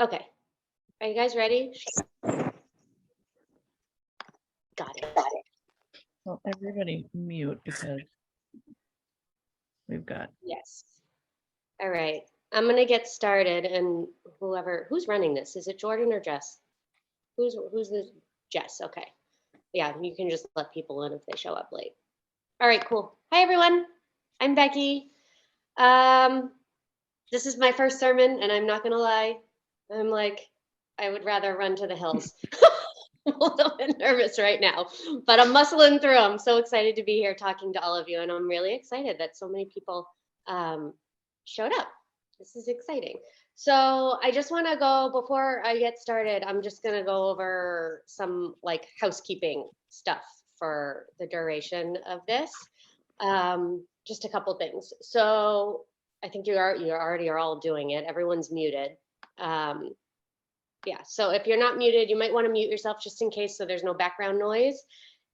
Okay. Are you guys ready? Got it. Well, everybody mute because we've got. Yes. All right. I'm going to get started, and who's running this? Is it Jordan or Jess? Who's the Jess? Okay. Yeah, you can just let people in if they show up late. All right, cool. Hi, everyone. I'm Becky. This is my first sermon, and I'm not going to lie. I'm like, I would rather run to the hills. I'm a little bit nervous right now, but I'm muscling through. I'm so excited to be here talking to all of you, and I'm really excited that so many people showed up. This is exciting. So I just want to go, before I get started, I'm just going to go over some like housekeeping stuff for the duration of this. Just a couple things. So I think you already are all doing it. Everyone's muted. Yeah, so if you're not muted, you might want to mute yourself just in case so there's no background noise.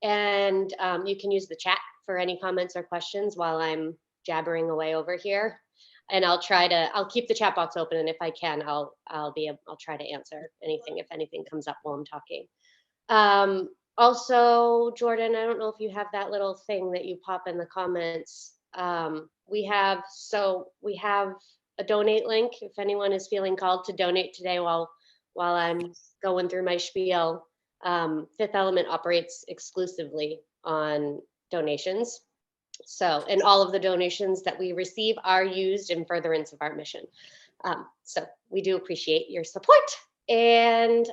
And you can use the chat for any comments or questions while I'm jabbering away over here. And I'll keep the chat box open, and if I can, I'll try to answer anything if anything comes up while I'm talking. Also, Jordan, I don't know if you have that little thing that you pop in the comments. We have a donate link if anyone is feeling called to donate today while I'm going through my spiel. Fifth Element operates exclusively on donations. So, and all of the donations that we receive are used in furtherance of our mission. So we do appreciate your support. And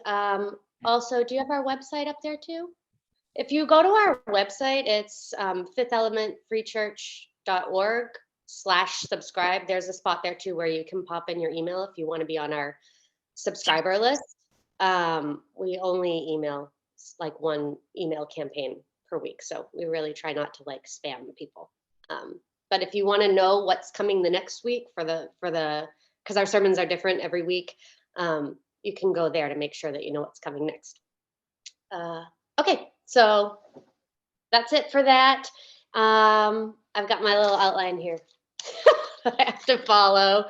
also, do you have our website up there too? If you go to our website, it's fifthelementfreechurch.org/subscribe. There's a spot there too where you can pop in your email if you want to be on our subscriber list. We only email like one email campaign per week, so we really try not to like spam people. But if you want to know what's coming the next week because our sermons are different every week, you can go there to make sure that you know what's coming next. Okay, so that's it for that. I've got my little outline here that I have to follow.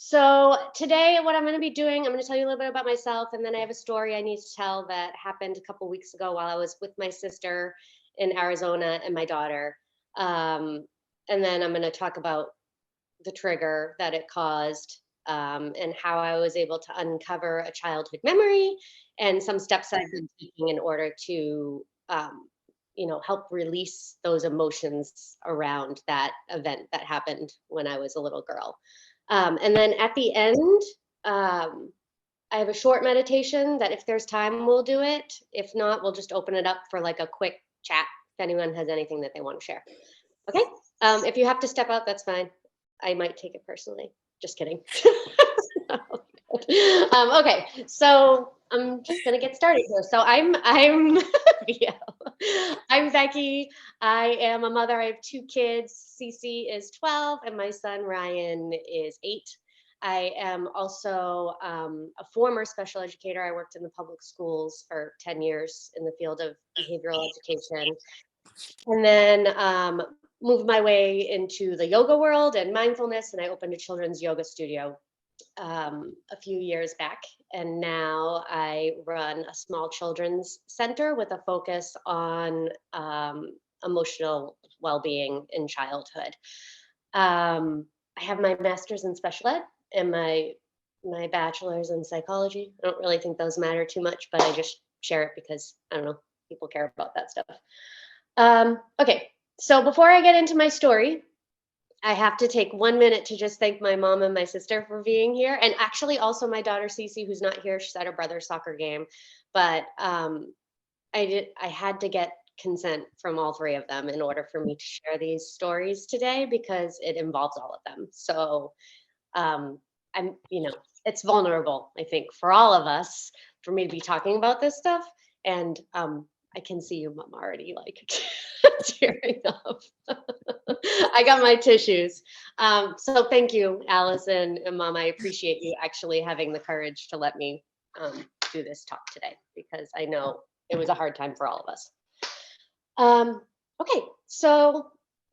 So today what I'm going to be doing, I'm going to tell you a little bit about myself, and then I have a story I need to tell that happened a couple weeks ago while I was with my sister in Arizona and my daughter. And then I'm going to talk about the trigger that it caused, and how I was able to uncover a childhood memory and some steps I've been taking in order to help release those emotions around that event that happened when I was a little girl. And then at the end, I have a short meditation that if there's time, we'll do it. If not, we'll just open it up for like a quick chat if anyone has anything that they want to share. Okay. If you have to step out, that's fine. I might take it personally. Just kidding. Okay, so I'm just gonna get started here. So I'm I'm Becky. I am a mother. I have 2 kids. Cece is 12 and my son Ryan is 8. I am also a former special educator. I worked in the public schools for 10 years in the field of behavioral education. And then moved my way into the yoga world and mindfulness, and I opened a children's yoga studio a few years back. And now I run a small children's center with a focus on emotional well-being in childhood. I have my master's in special ed and my bachelor's in psychology. I don't really think those matter too much, but I just share it because, I don't know, people care about that stuff. Okay, so before I get into my story, I have to take 1 minute to just thank my mom and my sister for being here. And actually also my daughter Cece, who's not here, she's at her brother's soccer game. But I had to get consent from all 3 of them in order for me to share these stories today because it involves all of them. So it's vulnerable, I think, for all of us, for me to be talking about this stuff. And I can see your mom already like tearing up. I got my tissues. So thank you, Allison and Mom. I appreciate you actually having the courage to let me do this talk today because I know it was a hard time for all of us. Okay, so a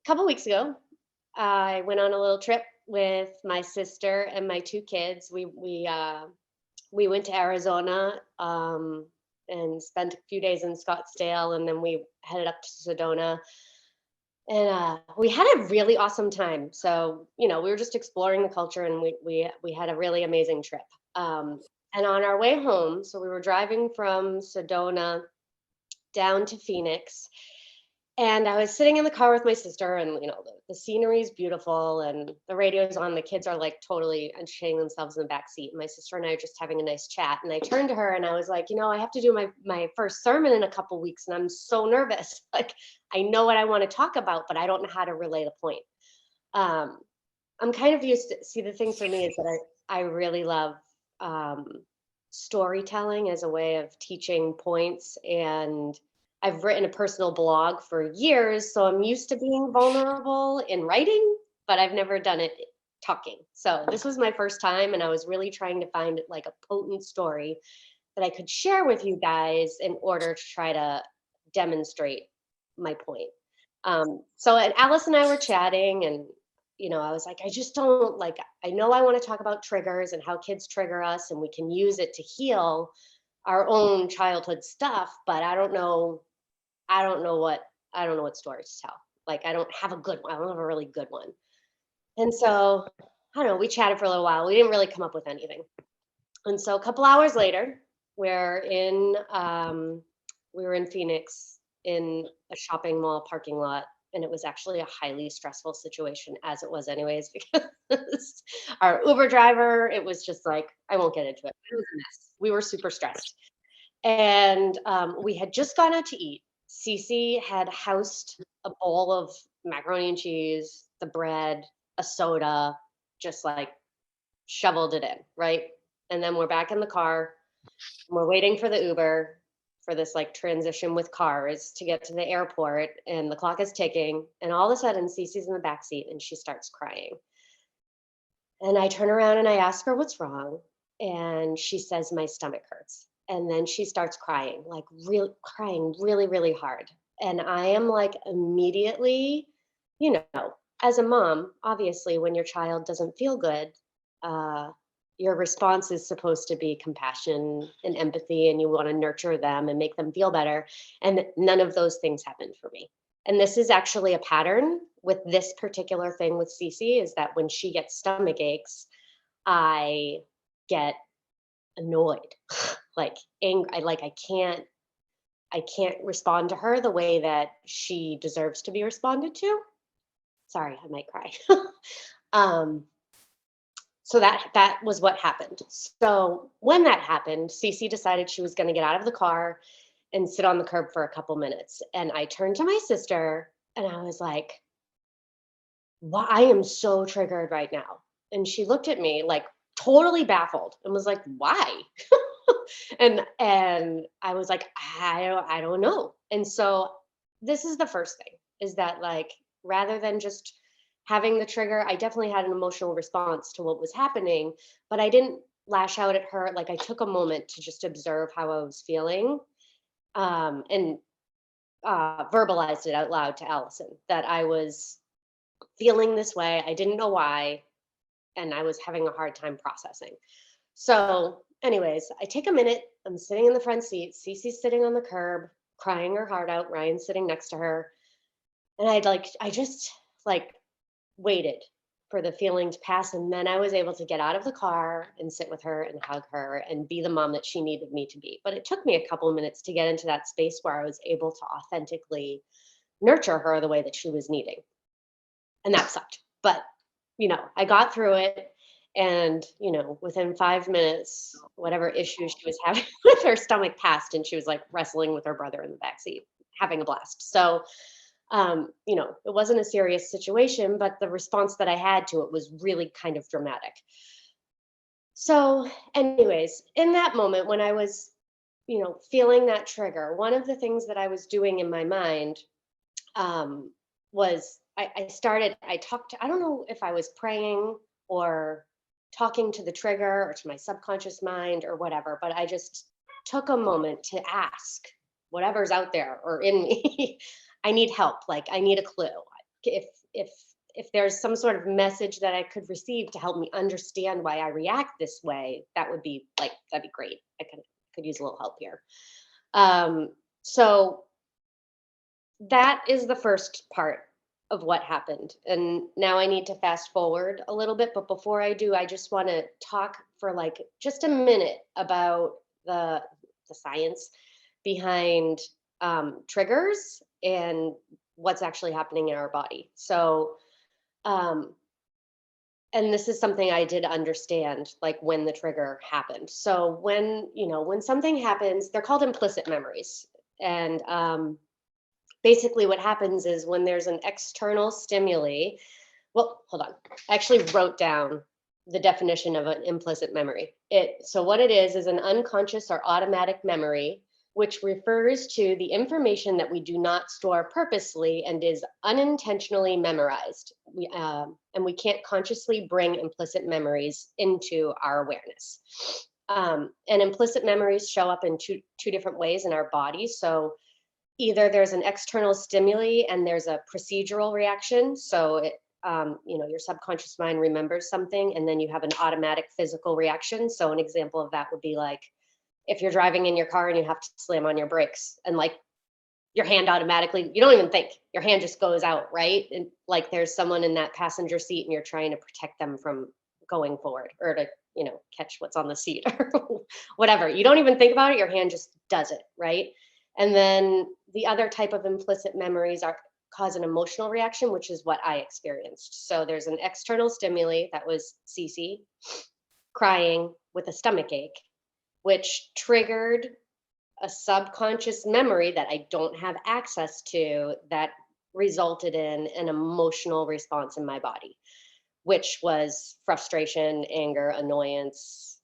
couple weeks ago, I went on a little trip with my sister and my two kids. We went to Arizona and spent a few days in Scottsdale, and then we headed up to Sedona. And we had a really awesome time. So, we were just exploring the culture, and we had a really amazing trip. Um, and on our way home, so we were driving from Sedona down to Phoenix. And I was sitting in the car with my sister, and the scenery is beautiful, and the radio's on. The kids are like totally entertaining themselves in the back seat. And my sister and I are just having a nice chat. And I turned to her and I was like, I have to do my first sermon in a couple weeks, and I'm so nervous. Like, I know what I want to talk about, but I don't know how to relay the point. Um, I'm kind of used to see the thing for me is that I really love um, storytelling as a way of teaching points, and I've written a personal blog for years, so I'm used to being vulnerable in writing, but I've never done it talking. So this was my first time, and I was really trying to find like a potent story that I could share with you guys in order to try to demonstrate my point. And Alice and I were chatting, and I was like, I just don't like. I know I want to talk about triggers and how kids trigger us, and we can use it to heal our own childhood stuff, but I don't know what I don't know what story to tell. Like, I don't have a good one. I don't have a really good one. And so I don't know. We chatted for a little while. We didn't really come up with anything. And so a couple hours later, we're in we were in Phoenix in a shopping mall parking lot, and it was actually a highly stressful situation, as it was anyways, because our Uber driver, it was just like, I won't get into it. It was a mess. We were super stressed. And we had just gone out to eat. Cece had housed a bowl of macaroni and cheese, the bread, a soda, just like shoveled it in, right? And then we're back in the car. And we're waiting for the Uber for this like transition with cars to get to the airport, and the clock is ticking. And all of a sudden, Cece's in the back seat and she starts crying. And I turn around and I ask her what's wrong. And she says, my stomach hurts. And then she starts crying, like crying really, really hard. And I am like immediately, you know, as a mom, obviously, when your child doesn't feel good, uh, your response is supposed to be compassion and empathy, and you want to nurture them and make them feel better. And none of those things happened for me. And this is actually a pattern with this particular thing with Cece, is that when she gets stomach aches, I get annoyed, like angry. I can't respond to her the way that she deserves to be responded to. Sorry, I might cry. um, so that was what happened. So when that happened, Cece decided she was going to get out of the car and sit on the curb for a couple minutes. And I turned to my sister and I was like, why, I am so triggered right now. And she looked at me like totally baffled and was like, why? And I was like, I don't know. And so this is the first thing, is that like, rather than just having the trigger, I definitely had an emotional response to what was happening, but I didn't lash out at her. Like, I took a moment to just observe how I was feeling, and verbalized it out loud to Allison that I was feeling this way. I didn't know why, and I was having a hard time processing. So, anyways, I take a minute. I'm sitting in the front seat. Cece's sitting on the curb, crying her heart out. Ryan's sitting next to her. And I just like waited for the feeling to pass. And then I was able to get out of the car and sit with her and hug her and be the mom that she needed me to be. But it took me a couple of minutes to get into that space where I was able to authentically nurture her the way that she was needing. And that sucked. But, I got through it. And, within 5 minutes, whatever issues she was having with her stomach passed, and she was like wrestling with her brother in the backseat, having a blast. So, it wasn't a serious situation, but the response that I had to it was really kind of dramatic. So, anyways, in that moment when I was, feeling that trigger, one of the things that I was doing in my mind um, was I talked to, I don't know if I was praying or talking to the trigger or to my subconscious mind or whatever, but I just took a moment to ask whatever's out there or in me. I need help. Like, I need a clue. If if there's some sort of message that I could receive to help me understand why I react this way, that would be like, that'd be great. I could use a little help here. So that is the first part of what happened. And now I need to fast forward a little bit. But before I do, I just want to talk for like just a minute about the science behind triggers and what's actually happening in our body. So, um, and this is something I did understand, like when the trigger happened. So when something happens, they're called implicit memories. And basically what happens is when there's an external stimuli, well, hold on. I actually wrote down the definition of an implicit memory. So what it is an unconscious or automatic memory, which refers to the information that we do not store purposely and is unintentionally memorized. And we can't consciously bring implicit memories into our awareness. And implicit memories show up in two different ways in our body. So either there's an external stimuli and there's a procedural reaction. So your subconscious mind remembers something, and then you have an automatic physical reaction. So an example of that would be like if you're driving in your car and you have to slam on your brakes, and like your hand automatically, you don't even think, your hand just goes out, right? And like there's someone in that passenger seat and you're trying to protect them from going forward, or to catch what's on the seat or whatever. You don't even think about it, your hand just does it, right? And then the other type of implicit memories cause an emotional reaction, which is what I experienced. So there's an external stimuli, that was Cece crying with a stomach ache, which triggered a subconscious memory that I don't have access to, that resulted in an emotional response in my body, which was frustration, anger, annoyance,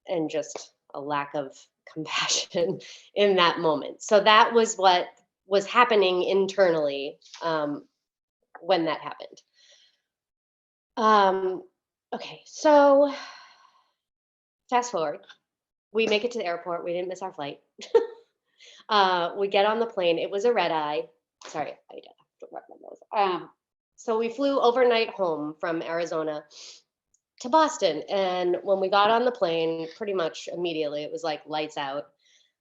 and just a lack of compassion in that moment. So that was what was happening internally when that happened. Okay, so fast forward. We make it to the airport. We didn't miss our flight. We get on the plane. It was a red eye. Sorry, I have to rub my nose. So we flew overnight home from Arizona to Boston. And when we got on the plane, pretty much immediately, it was like lights out.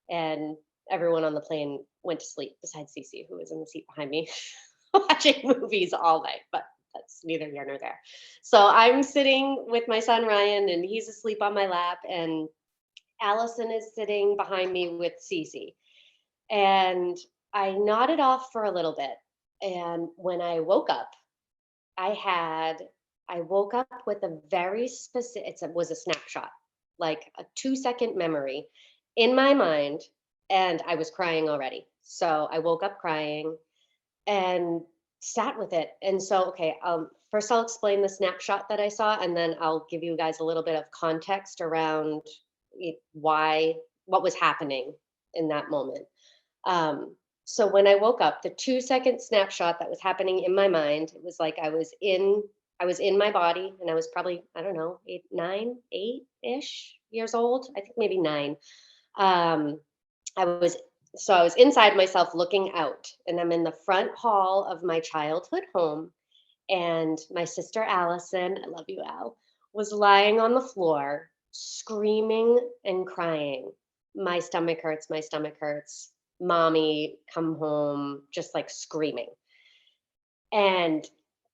And everyone on the plane went to sleep besides Cece, who was in the seat behind me watching movies all night. But that's neither here nor there. So I'm sitting with my son, Ryan, and he's asleep on my lap. And Allison is sitting behind me with Cece. And I nodded off for a little bit. And when I woke up, I woke up with a very specific, it was a snapshot, like a 2-second memory in my mind. And I was crying already. So I woke up crying and sat with it. And so, okay, first I'll explain the snapshot that I saw, and then I'll give you guys a little bit of context around what was happening in that moment. So when I woke up, the 2-second snapshot that was happening in my mind, it was like I was in my body, and I was probably, I don't know, 8-ish years old. I think maybe 9. I was inside myself looking out, and I'm in the front hall of my childhood home, and my sister Allison, I love you, Al, was lying on the floor screaming and crying. My stomach hurts, my stomach hurts. Mommy, come home, just like screaming. And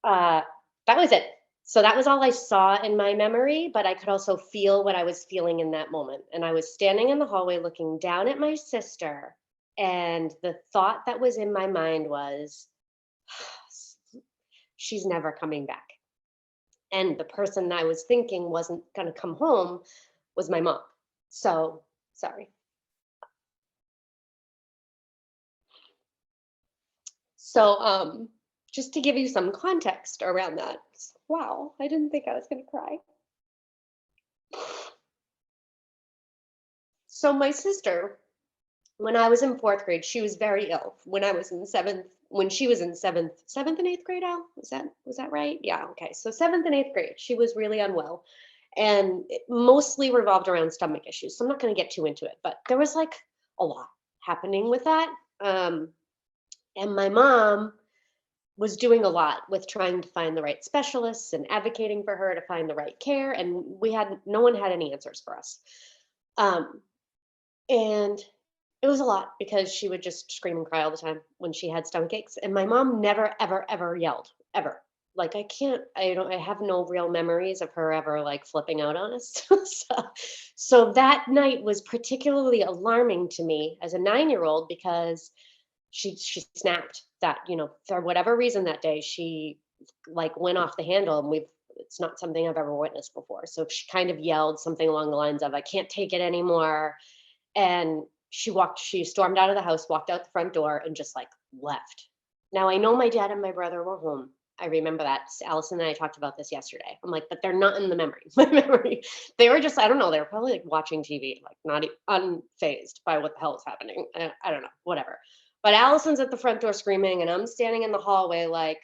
that was it. So that was all I saw in my memory, but I could also feel what I was feeling in that moment. And I was standing in the hallway looking down at my sister, and the thought that was in my mind was, she's never coming back. And the person I was thinking wasn't going to come home was my mom. So, sorry. So, just to give you some context around that. Wow, I didn't think I was going to cry. So my sister, when I was in 4th grade, she was very ill. When she was in seventh and 8th grade, Al, was that right? Yeah, okay. So 7th and 8th grade, she was really unwell, and it mostly revolved around stomach issues. So I'm not going to get too into it, but there was like a lot happening with that. And my mom was doing a lot with trying to find the right specialists and advocating for her to find the right care, and no one had any answers for us. Um, and it was a lot because she would just scream and cry all the time when she had stomach aches, and my mom never, ever, ever yelled, ever. Like, I have no real memories of her ever, like, flipping out on us. So that night was particularly alarming to me as a 9-year-old because she snapped that, for whatever reason that day, she, like, went off the handle, and it's not something I've ever witnessed before. So she kind of yelled something along the lines of, "I can't take it anymore." And she stormed out of the house, walked out the front door, and just, like, left. Now, I know my dad and my brother were home. I remember that. Allison and I talked about this yesterday. I'm like, but they're not in the memory. My memory. They were just, I don't know, they were probably, like, watching TV, like, not unfazed by what the hell is happening. I don't know, whatever. But Allison's at the front door screaming, and I'm standing in the hallway like,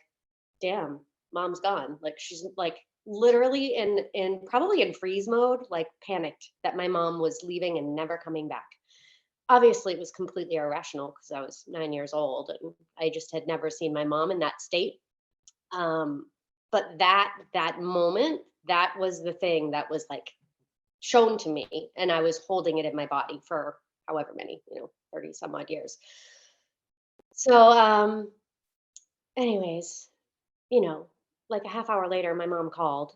damn, mom's gone. Like, she's, like, literally in probably in freeze mode, like, panicked that my mom was leaving and never coming back. Obviously, it was completely irrational because I was 9 years old and I just had never seen my mom in that state. Um, but that moment, that was the thing that was, like, shown to me, and I was holding it in my body for however many, 30 some odd years. So, anyways, you know, like a half hour later, my mom called.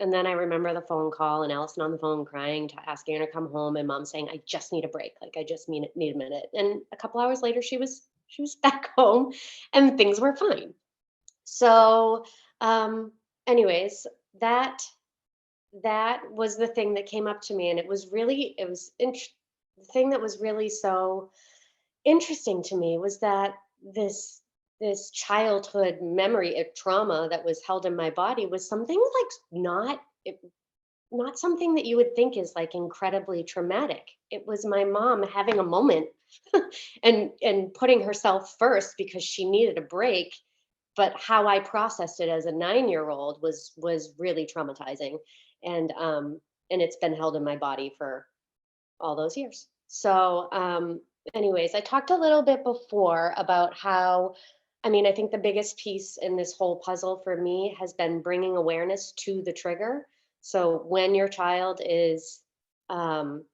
And then I remember the phone call and Allison on the phone crying, asking her to come home, and mom saying, "I just need a break. Like, I just need a minute." And a couple hours later, she was back home, and things were fine. So, um, anyways, that was the thing that came up to me, and the thing that was really so interesting to me was that this childhood memory of trauma that was held in my body was something, like, not something that you would think is, like, incredibly traumatic. It was my mom having a moment and putting herself first because she needed a break. But how I processed it as a 9-year-old was really traumatizing, and it's been held in my body for all those years. So, anyways, I talked a little bit before about how, I mean, I think the biggest piece in this whole puzzle for me has been bringing awareness to the trigger. So when your child um,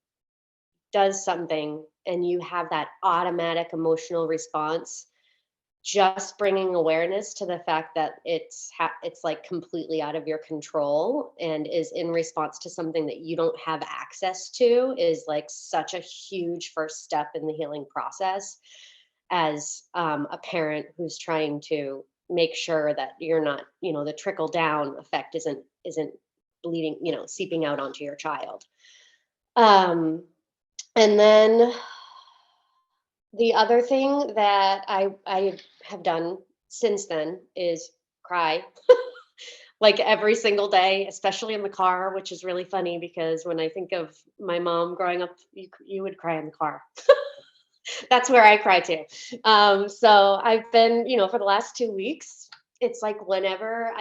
does something and you have that automatic emotional response, just bringing awareness to the fact that it's, like, completely out of your control and is in response to something that you don't have access to is, like, such a huge first step in the healing process as, a parent who's trying to make sure that you're not, the trickle down effect isn't bleeding, seeping out onto your child. um and then the other thing that I have done since then is cry, like, every single day, especially in the car, which is really funny because when I think of my mom growing up, you would cry in the car. That's where I cry too. So I've been, for the last 2 weeks, it's like whenever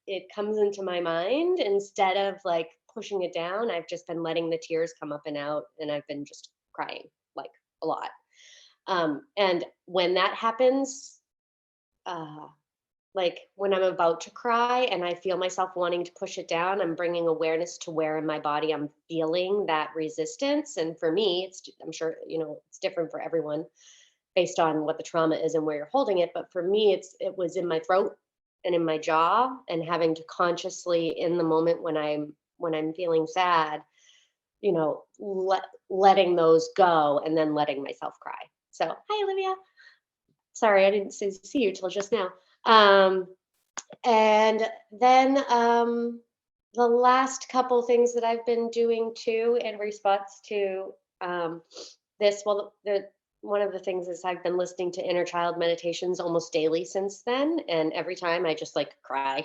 it comes into my mind, instead of, like, pushing it down, I've just been letting the tears come up and out, and I've been just crying, like, a lot. And when that happens, uh, like, when I'm about to cry and I feel myself wanting to push it down, I'm bringing awareness to where in my body I'm feeling that resistance. And for me, I'm sure, it's different for everyone based on what the trauma is and where you're holding it. But for me, it was in my throat and in my jaw, and having to consciously, in the moment when I'm feeling sad, letting those go and then letting myself cry. So, hi, Olivia. Sorry, I didn't see you till just now. Um, and then the last couple things that I've been doing too in response to this, well, one of the things is I've been listening to inner child meditations almost daily since then, and every time I just, like, cry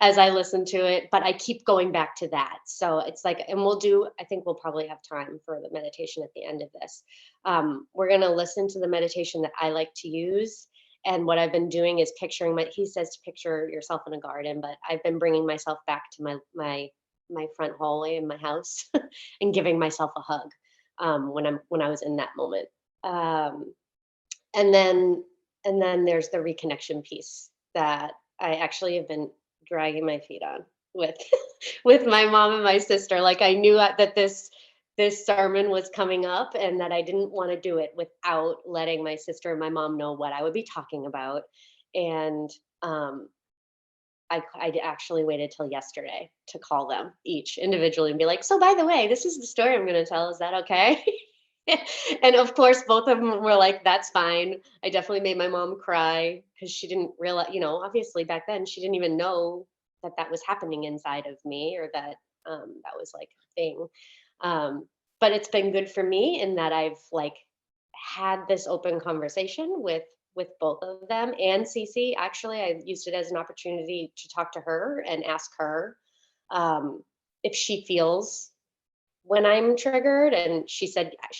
as I listen to it, but I keep going back to that. So it's like, and I think we'll probably have time for the meditation at the end of this. We're going to listen to the meditation that I like to use. And what I've been doing is he says to picture yourself in a garden, but I've been bringing myself back to my front hallway in my house and giving myself a hug, when I was in that moment. And then And then there's the reconnection piece that I actually have been dragging my feet on with with my mom and my sister. Like I knew that this sermon was coming up and that I didn't want to do it without letting my sister and my mom know what I would be talking about. And um, I actually waited till yesterday to call them each individually and be like, so by the way, this is the story I'm going to tell. Is that okay? And of course, both of them were like, that's fine. I definitely made my mom cry because she didn't realize, obviously back then she didn't even know that that was happening inside of me or that that was like a thing. But it's been good for me in that I've like had this open conversation with both of them and Cece. Actually, I used it as an opportunity to talk to her and ask her um, if she feels when I'm triggered. And she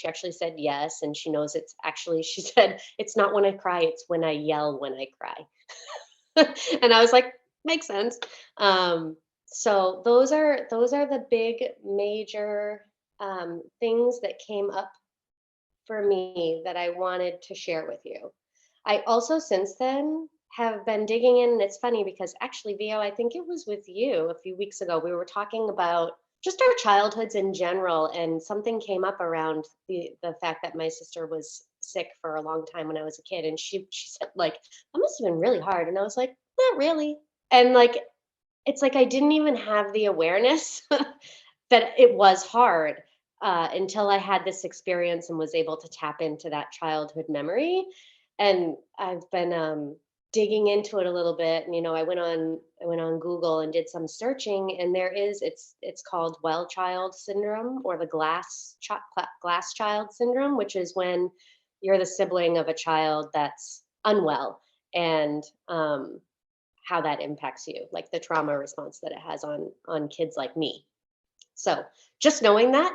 actually said yes. And she knows it's actually, she said, it's not when I cry, it's when I yell when I cry. And I was like, makes sense. So those are the big major things that came up for me that I wanted to share with you. I also since then have been digging in, and it's funny because actually, Vio, I think it was with you a few weeks ago. We were talking about just our childhoods in general, and something came up around the fact that my sister was sick for a long time when I was a kid, and she said like that must have been really hard, and I was like, not really, and like it's like I didn't even have the awareness that it was hard until I had this experience and was able to tap into that childhood memory. And I've been digging into it a little bit. And I went on Google and did some searching, and it's called well child syndrome or the glass child syndrome, which is when you're the sibling of a child that's unwell and how that impacts you, like the trauma response that it has on kids like me. So just knowing that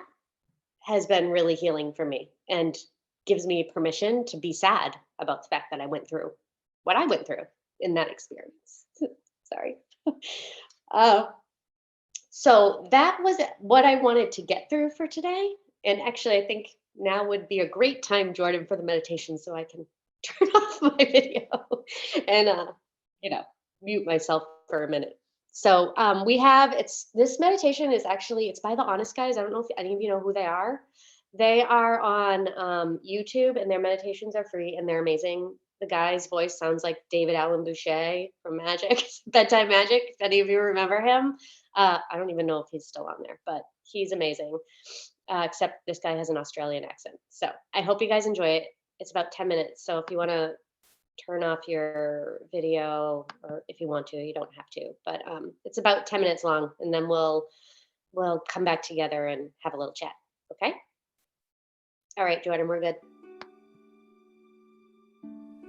has been really healing for me and gives me permission to be sad about the fact that I went through what I went through in that experience. Sorry. Uh, so that was what I wanted to get through for today. And actually, I think now would be a great time, Jordan, for the meditation so I can turn off my video and, you know, mute myself for a minute. So we have this meditation is actually it's by the Honest Guys. I don't know if any of you know who they are. They are on YouTube and their meditations are free and they're amazing. The guy's voice sounds like David Allen Boucher from Magic, Bedtime Magic. If any of you remember him, I don't even know if he's still on there, but he's amazing. Except this guy has an Australian accent. So I hope you guys enjoy it. It's about 10 minutes. So if you want to turn off your video or if you want to, you don't have to, but it's about 10 minutes long and then we'll come back together and have a little chat. Okay. All right, Jordan, we're good.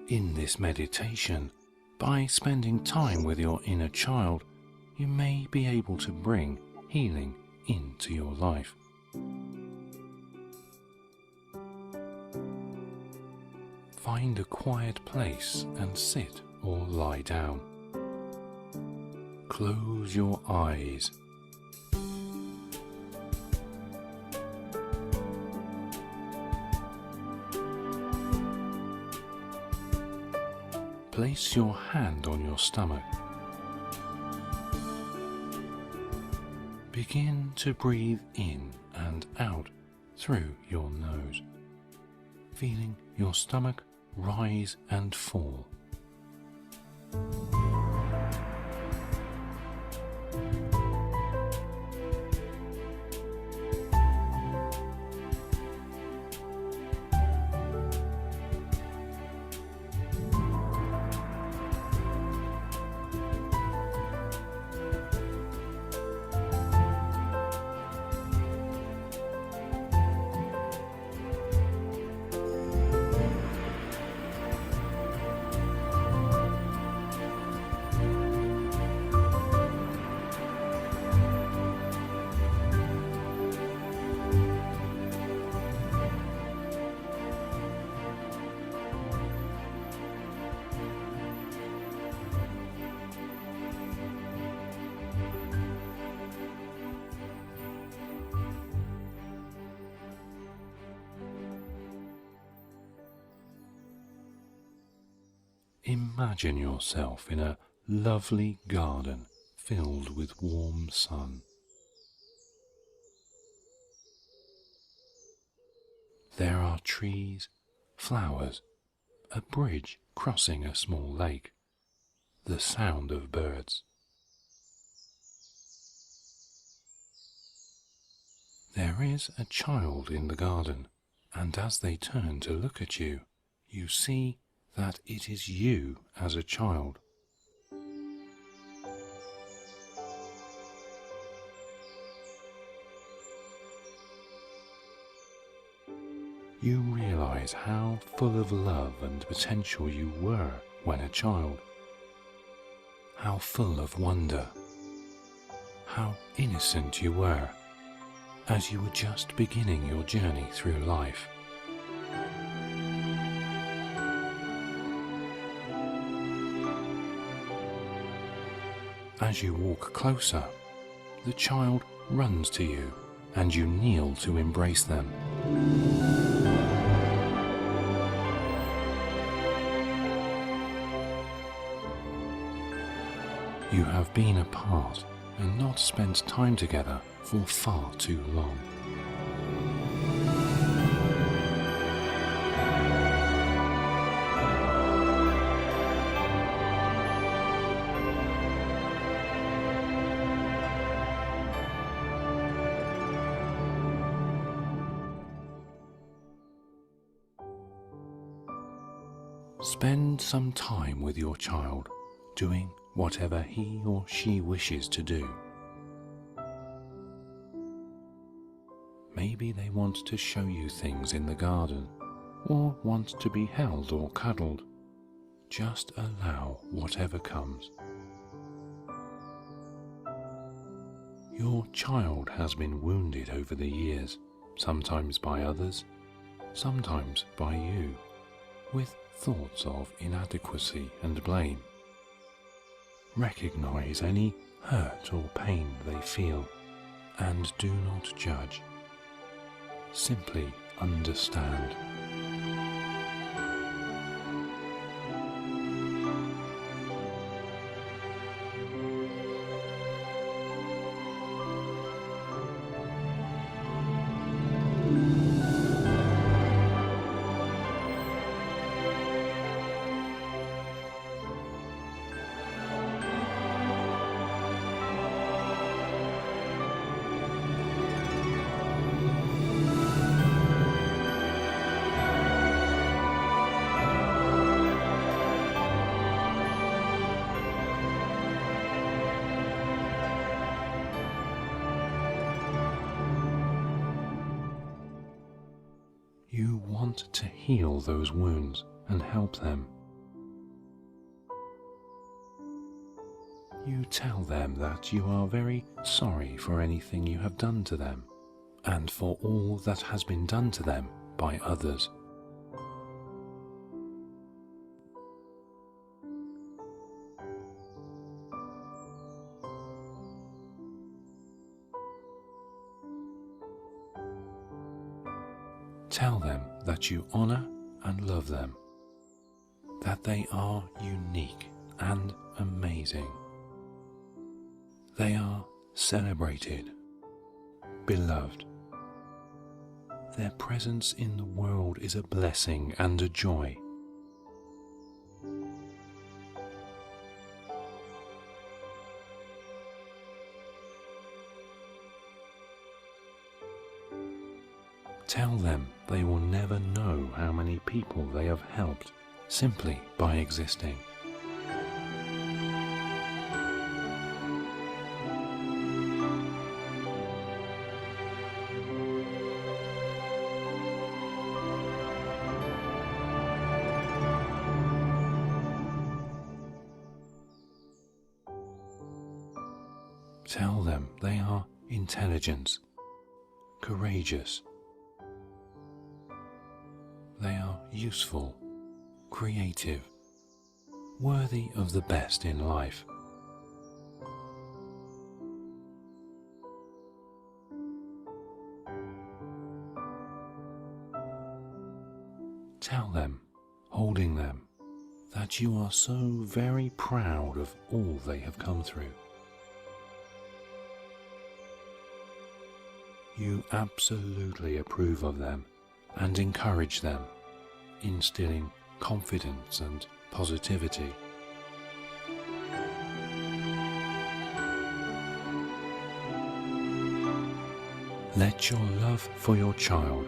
In this meditation, by spending time with your inner child, you may be able to bring healing into your life. Find a quiet place and sit or lie down. Close your eyes. Place your hand on your stomach. Begin to breathe in and out through your nose, feeling your stomach rise and fall. Imagine yourself in a lovely garden filled with warm sun. There are trees, flowers, a bridge crossing a small lake, the sound of birds. There is a child in the garden, and as they turn to look at you, you see that it is you as a child. You realize how full of love and potential you were when a child. How full of wonder. How innocent you were as you were just beginning your journey through life. As you walk closer, the child runs to you and you kneel to embrace them. You have been apart and not spent time together for far too long. Spend some time with your child, doing whatever he or she wishes to do. Maybe they want to show you things in the garden, or want to be held or cuddled. Just allow whatever comes. Your child has been wounded over the years, sometimes by others, sometimes by you, with thoughts of inadequacy and blame. Recognize any hurt or pain they feel and do not judge. Simply understand. You want to heal those wounds and help them. You tell them that you are very sorry for anything you have done to them, and for all that has been done to them by others. Tell them that you honor and love them, that they are unique and amazing. They are celebrated, beloved. Their presence in the world is a blessing and a joy. Tell them they will never know how many people they have helped simply by existing. Tell them they are intelligent, courageous. They are useful, creative, worthy of the best in life. Tell them, holding them, that you are so very proud of all they have come through. You absolutely approve of them and encourage them, instilling confidence and positivity. Let your love for your child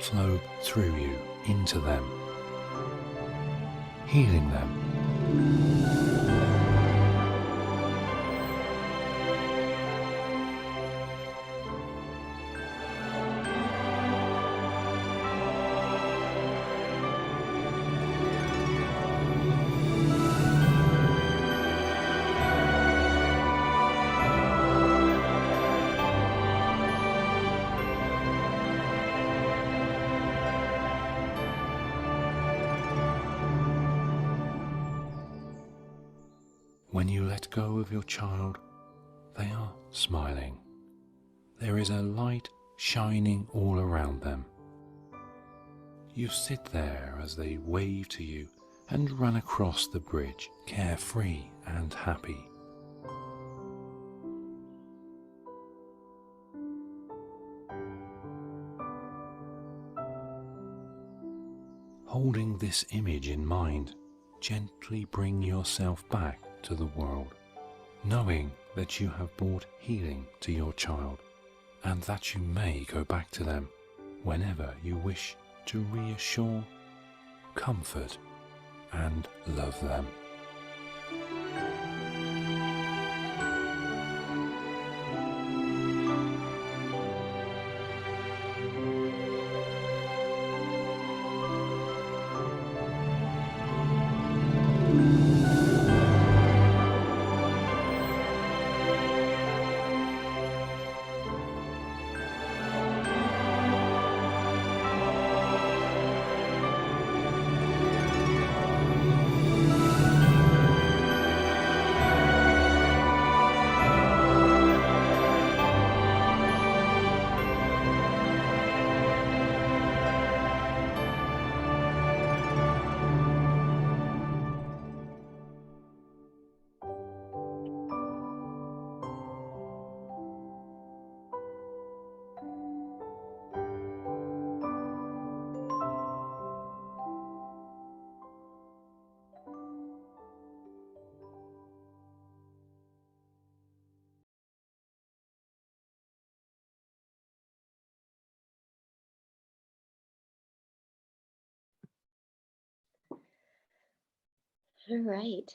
flow through you into them, healing them. When you let go of your child, they are smiling. There is a light shining all around them. You sit there as they wave to you and run across the bridge, carefree and happy. Holding this image in mind, gently bring yourself back to the world, knowing that you have brought healing to your child and that you may go back to them whenever you wish to reassure, comfort, and love them. All right.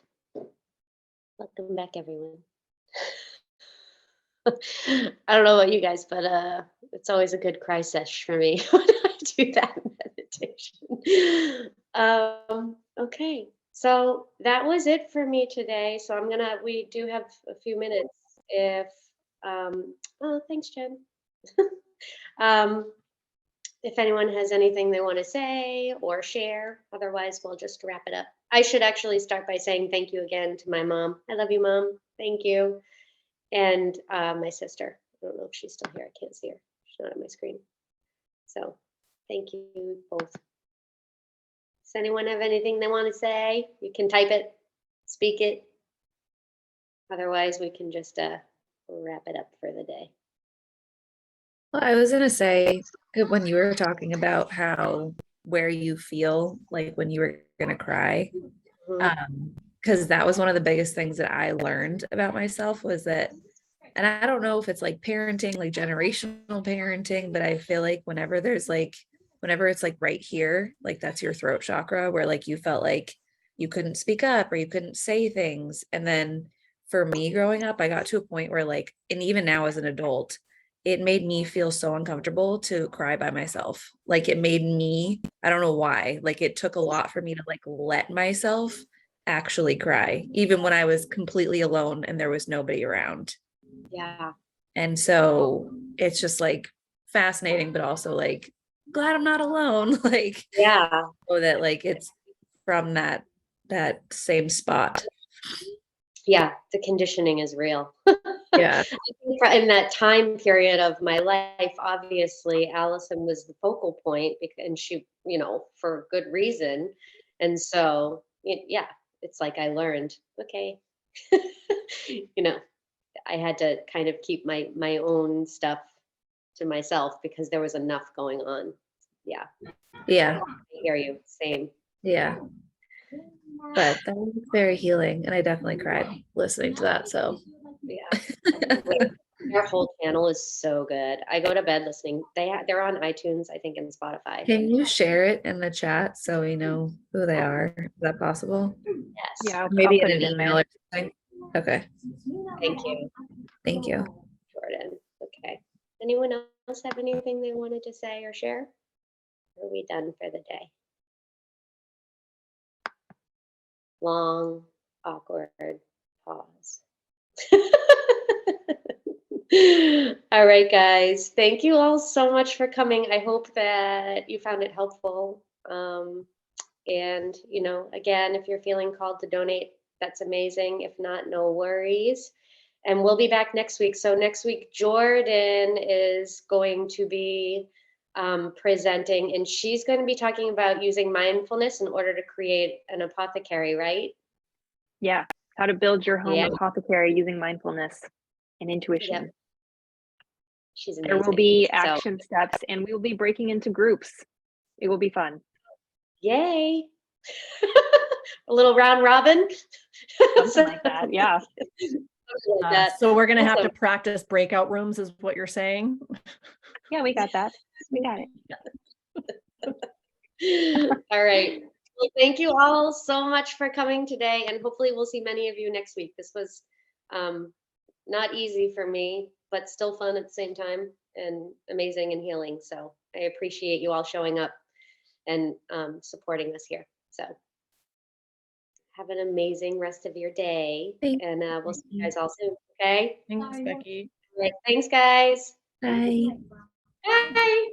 Welcome back, everyone. I don't know about you guys, but it's always a good cry sesh for me when I do that meditation. Okay, so that was it for me today. So we do have a few minutes if, oh, thanks, Jen. um, if anyone has anything they want to say or share, otherwise we'll just wrap it up. I should actually start by saying thank you again to my mom. I love you, Mom. Thank you. And my sister. I don't know if she's still here. I can't see her. She's not on my screen. So thank you both. Does anyone have anything they want to say? You can type it, speak it. Otherwise, we can just wrap it up for the day. Well, I was gonna say when you were talking about where you feel like when you were gonna cry, Mhm. because that was one of the biggest things that I learned about myself was that, and I don't know if it's like parenting, like generational parenting, but I feel like whenever it's like right here, like that's your throat chakra, where like you felt like you couldn't speak up or you couldn't say things. And then for me growing up, I got to a point where like, and even now as an adult, it made me feel so uncomfortable to cry by myself. Like it made me, I don't know why, like it took a lot for me to like let myself actually cry, even when I was completely alone and there was nobody around. Yeah. And so it's just like fascinating, but also like glad I'm not alone. Like, Yeah. so that like it's from that same spot. Yeah. The conditioning is real. Yeah. I think in that time period of my life, obviously Allison was the focal point and she, for good reason. And so, yeah, it's like I learned, okay, you know, I had to kind of keep my own stuff to myself because there was enough going on. Yeah, Yeah. I hear you. Same. Yeah. But that was very healing. And I definitely cried listening to that. So Yeah. Their whole channel is so good. I go to bed listening. They're on iTunes, I think, and Spotify. can you share it in the chat so we know who they are? Is that possible? Yes. Yeah, I'll Maybe put in an it in email there. or something. Okay. Thank you, Thank you. Jordan. Okay. Anyone else have anything they wanted to say or share? Or are we done for the day? Long, awkward pause. All right, guys. Thank you all so much for coming. I hope that you found it helpful. And, again, if you're feeling called to donate, that's amazing. If not, no worries. And we'll be back next week. So next week, Jordan is going to be presenting, and she's going to be talking about using mindfulness in order to create an apothecary, right? Yeah, how to build your home Yeah. apothecary using mindfulness and intuition. Yep. She's There will amazing. be So, action steps, and we will be breaking into groups. It will be fun. yay. A little round robin. Something like that. Yeah. Something like that. So we're gonna have to Awesome. practice breakout rooms, is what you're saying? Yeah, we got that. We got it. All right. Well, thank you all so much for coming today, and hopefully we'll see many of you next week. This was not easy for me, but still fun at the same time and amazing and healing. So I appreciate you all showing up and supporting us here. So have an amazing rest of your day, Thank and we'll see you guys all soon. Okay. Thanks, Becky. All right. Thanks, guys. Bye. Bye.